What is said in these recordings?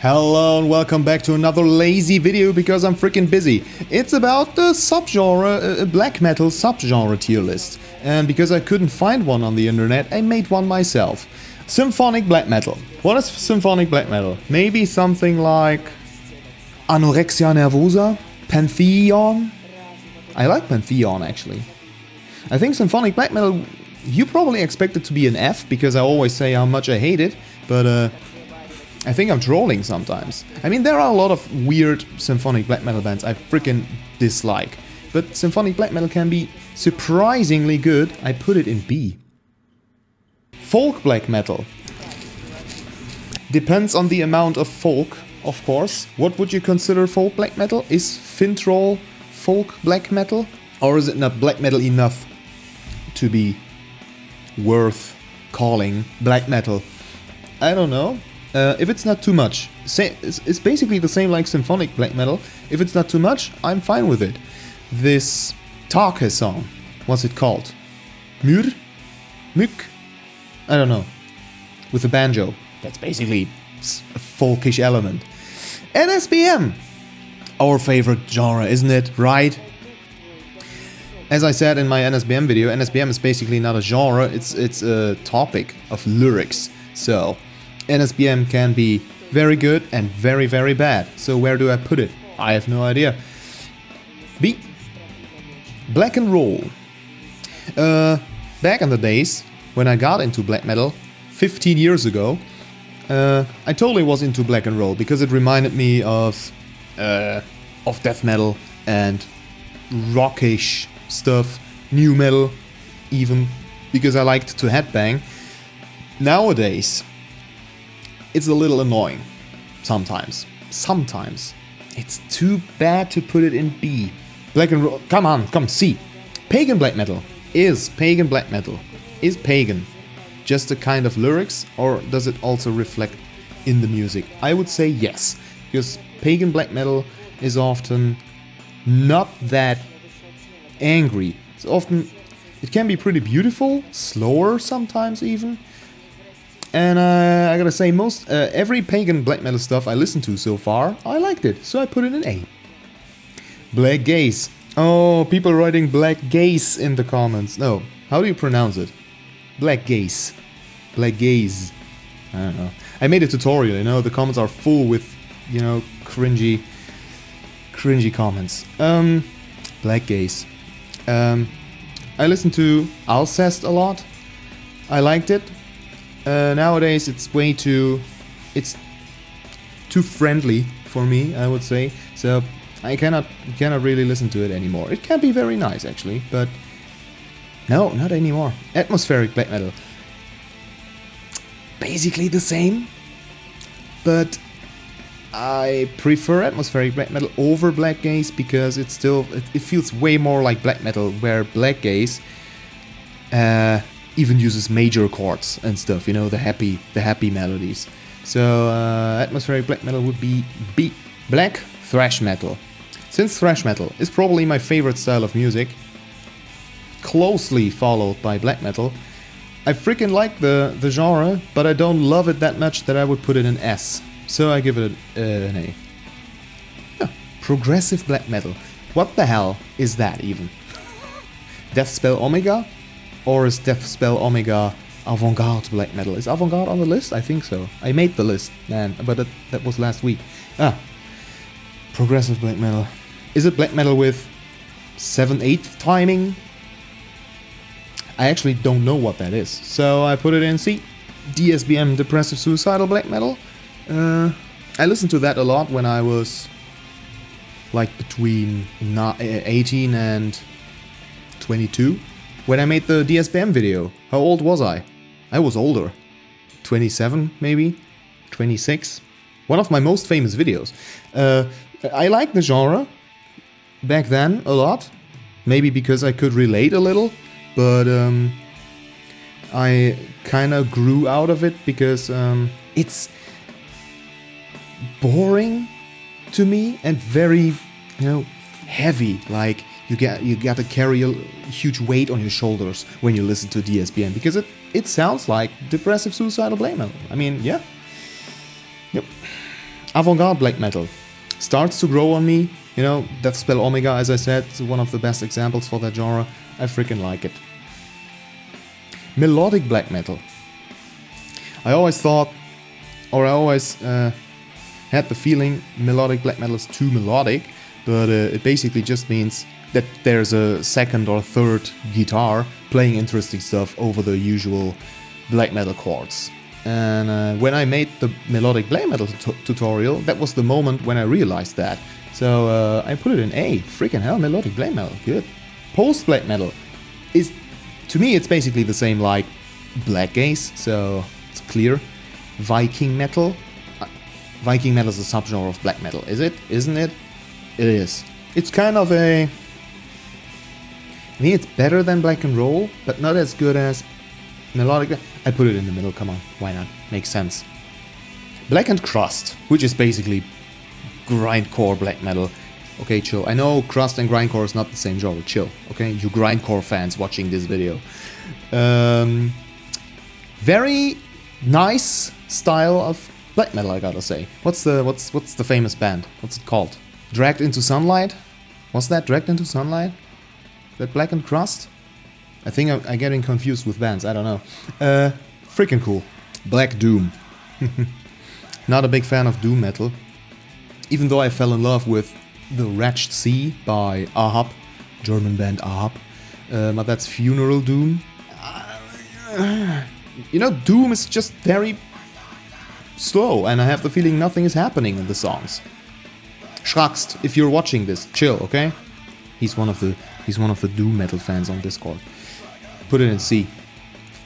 Hello and welcome back to another lazy video because I'm freaking busy. It's about the subgenre, black metal subgenre tier list. And because I couldn't find one on the internet, I made one myself. Symphonic black metal. What is symphonic black metal? Maybe something like Anorexia Nervosa? Pantheon? I like Pantheon actually. I think symphonic black metal, you probably expect it to be an F because I always say how much I hate it, but I think I'm trolling sometimes. I mean, there are a lot of weird symphonic black metal bands I freaking dislike. But symphonic black metal can be surprisingly good. I put it in B. Folk black metal. Depends on the amount of folk, of course. What would you consider folk black metal? Is Fintroll folk black metal? Or is it not black metal enough to be worth calling black metal? I don't know. If it's not too much, it's basically the same like symphonic black metal. If it's not too much, I'm fine with it. This Tarke song, what's it called? Mür? Mük? I don't know. With a banjo. That's basically a folkish element. NSBM! Our favorite genre, isn't it? Right? As I said in my NSBM video, NSBM is basically not a genre, it's a topic of lyrics. So NSBM can be very good and very, very bad. So where do I put it? I have no idea. B. Black and roll. Back in the days, when I got into black metal, 15 years ago, I totally was into black and roll because it reminded me of death metal and rockish stuff, new metal even, because I liked to headbang. Nowadays, it's a little annoying. Sometimes. It's too bad to put it in B. Black and roll. Come, C. Pagan black metal. Is Pagan black metal? Is Pagan just a kind of lyrics, or does it also reflect in the music? I would say yes, because Pagan black metal is often not that angry. It can be pretty beautiful, slower sometimes even. And I gotta say, every Pagan black metal stuff I listened to so far, I liked it, so I put it in A. Blackgaze. Oh, people writing Blackgaze in the comments. No, how do you pronounce it? Blackgaze. Blackgaze. I don't know. I made a tutorial, you know, the comments are full with, you know, cringy comments. Blackgaze. I listened to Alcest a lot. I liked it. Nowadays it's too friendly for me, I would say, so I cannot really listen to it anymore. It can be very nice actually, but no, not anymore. Atmospheric black metal, basically the same, but I prefer atmospheric black metal over Blackgaze because it feels way more like black metal, where Blackgaze even uses major chords and stuff, you know, the happy melodies. So atmospheric black metal would be B. Black thrash metal. Since thrash metal is probably my favorite style of music, closely followed by black metal, I freaking like the genre, but I don't love it that much that I would put it in S. So I give it an A. Yeah. Progressive black metal. What the hell is that even? Deathspell Omega? Or is Deathspell Omega Avant-Garde black metal? Is Avant-Garde on the list? I think so. I made the list, man, but that was last week. Progressive black metal. Is it black metal with 7/8 timing? I actually don't know what that is, so I put it in C. DSBM, Depressive Suicidal Black Metal. I listened to that a lot when I was like between 18 and 22. When I made the DSBM video. How old was I? I was older. 27 maybe? 26? One of my most famous videos. I liked the genre back then a lot. Maybe because I could relate a little. But I kinda grew out of it because it's boring to me and very, you know, heavy. Like you got to carry a huge weight on your shoulders when you listen to DSBM because it sounds like depressive suicidal black metal. I mean, yeah. Yep. Avant-Garde black metal starts to grow on me. You know, Deathspell Omega, as I said, is one of the best examples for that genre. I freaking like it. Melodic black metal. I always thought, or I always had the feeling melodic black metal is too melodic, but it basically just means that there's a second or third guitar playing interesting stuff over the usual black metal chords. And when I made the melodic black metal tutorial, that was the moment when I realized that. So I put it in A. Freaking hell, melodic black metal, good. Post black metal is, to me, it's basically the same like Blackgaze, so it's clear. Viking Metal. Viking Metal is a subgenre of black metal, is it? Isn't it? It is. It's kind of a... I mean, it's better than black and roll, but not as good as melodic. I put it in the middle, come on, why not? Makes sense. Blackened Crust, which is basically grindcore black metal. Okay, chill. I know crust and grindcore is not the same genre, chill. Okay, you grindcore fans watching this video. Very nice style of black metal, I gotta say. What's the famous band? What's it called? Dragged into Sunlight? Was that Dragged into Sunlight? That Blackened Crust? I think I'm getting confused with bands, I don't know. Freaking cool. Black Doom. Not a big fan of doom metal. Even though I fell in love with The Wretched Sea by Ahab, German band Ahab. But that's funeral doom. You know, doom is just very slow, and I have the feeling nothing is happening in the songs. Schrackst, if you're watching this, chill, okay? He's one of the doom metal fans on Discord. Put it in C.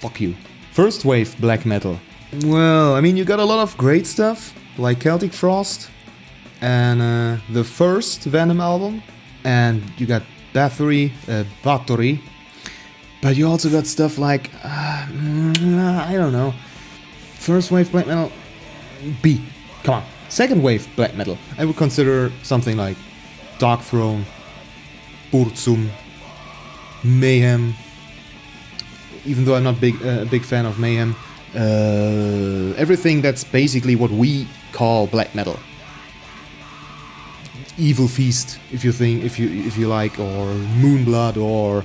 Fuck you. First wave black metal. Well, I mean, you got a lot of great stuff, like Celtic Frost, and the first Venom album, and you got Bathory, but you also got stuff like, I don't know, first wave black metal, B, come on. Second wave black metal, I would consider something like Dark Throne, Burzum, Mayhem, even though I'm not a big fan of Mayhem, everything that's basically what we call black metal. Evil Feast, if you like, or Moonblood, or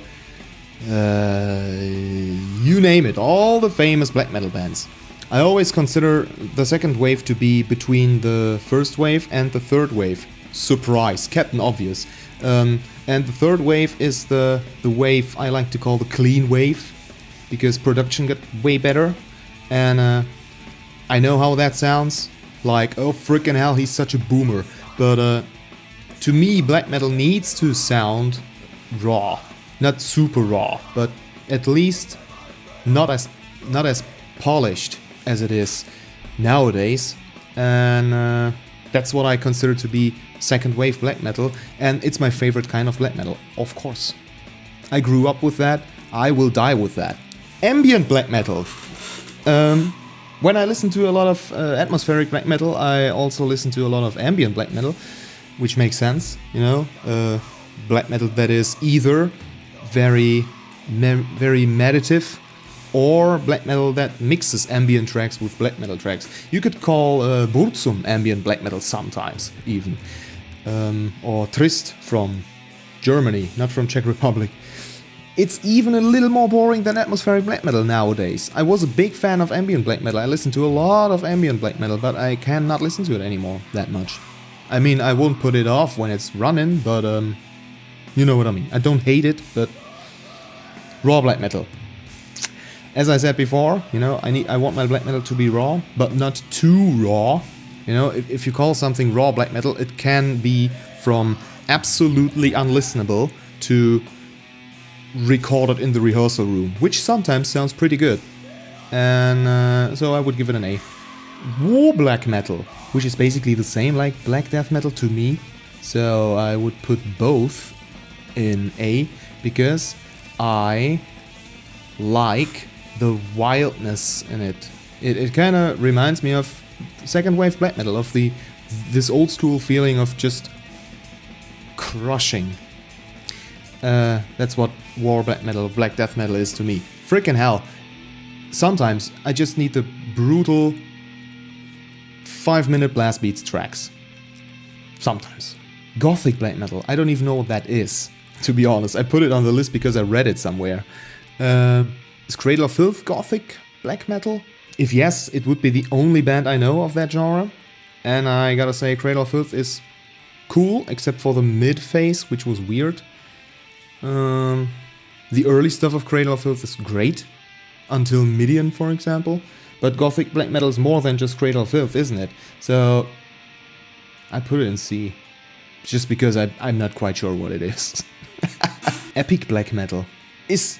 you name it, all the famous black metal bands. I always consider the second wave to be between the first wave and the third wave. Surprise, Captain Obvious. And the third wave is the wave I like to call the clean wave, because production got way better, and I know how that sounds, like, oh freaking hell, he's such a boomer, but to me, black metal needs to sound raw. Not super raw, but at least not as polished as it is nowadays. And that's what I consider to be second wave black metal, and it's my favorite kind of black metal, of course. I grew up with that, I will die with that. Ambient black metal. When I listen to a lot of atmospheric black metal, I also listen to a lot of ambient black metal, which makes sense, you know, black metal that is either very meditative, or black metal that mixes ambient tracks with black metal tracks. You could call Burzum ambient black metal sometimes, even. Or Trist from Germany, not from Czech Republic. It's even a little more boring than atmospheric black metal nowadays. I was a big fan of ambient black metal. I listened to a lot of ambient black metal, but I cannot listen to it anymore that much. I mean, I won't put it off when it's running, but you know what I mean. I don't hate it, but raw black metal. As I said before, you know, I want my black metal to be raw, but not too raw. You know, if you call something raw black metal, it can be from absolutely unlistenable to recorded in the rehearsal room, which sometimes sounds pretty good. And so I would give it an A. War black metal, which is basically the same like black death metal to me. So I would put both in A, because I like the wildness in it. It kind of reminds me of second wave black metal, of this old school feeling of just crushing. That's what war black metal, black death metal is to me. Freaking hell. Sometimes I just need the brutal 5-minute blast beats tracks. Sometimes. Gothic black metal, I don't even know what that is, to be honest. I put it on the list because I read it somewhere. Is Cradle of Filth Gothic black metal? If yes, it would be the only band I know of that genre. And I gotta say, Cradle of Filth is cool, except for the mid phase, which was weird. The early stuff of Cradle of Filth is great, until Midian, for example. But Gothic black metal is more than just Cradle of Filth, isn't it? So I put it in C, just because I'm not quite sure what it is. Epic black metal is,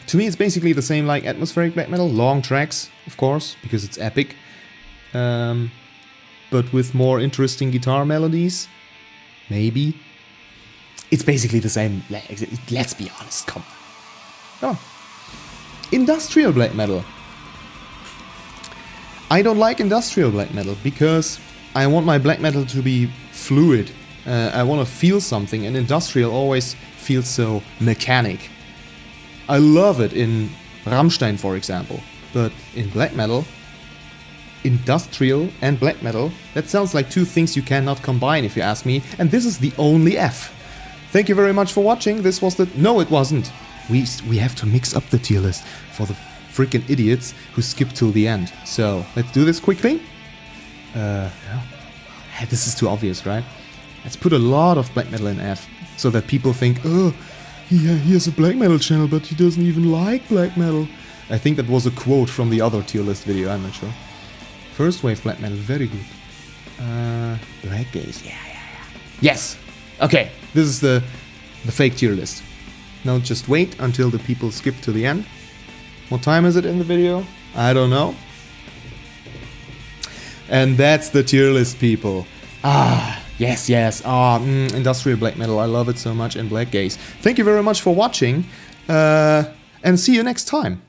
to me, it's basically the same like atmospheric black metal. Long tracks, of course, because it's epic. But with more interesting guitar melodies, maybe. It's basically the same. Let's be honest, come on. Industrial black metal. I don't like industrial black metal because I want my black metal to be fluid. I want to feel something, and industrial always feels so mechanic. I love it in Rammstein, for example, but in black metal, industrial and black metal, that sounds like two things you cannot combine, if you ask me, and this is the only F. Thank you very much for watching. This was the... No, it wasn't. We have to mix up the tier list for the freaking idiots who skip till the end. So, let's do this quickly. This is too obvious, right? Let's put a lot of black metal in F, so that people think, oh, yeah, he has a black metal channel, but he doesn't even like black metal. I think that was a quote from the other tier list video, I'm not sure. First wave black metal, very good. Blackgaze, yeah. Yes! Okay, this is the fake tier list. Now just wait until the people skip to the end. What time is it in the video? I don't know. And that's the tier list, people. Yes. Industrial black metal, I love it so much, and Blackgaze. Thank you very much for watching, and see you next time.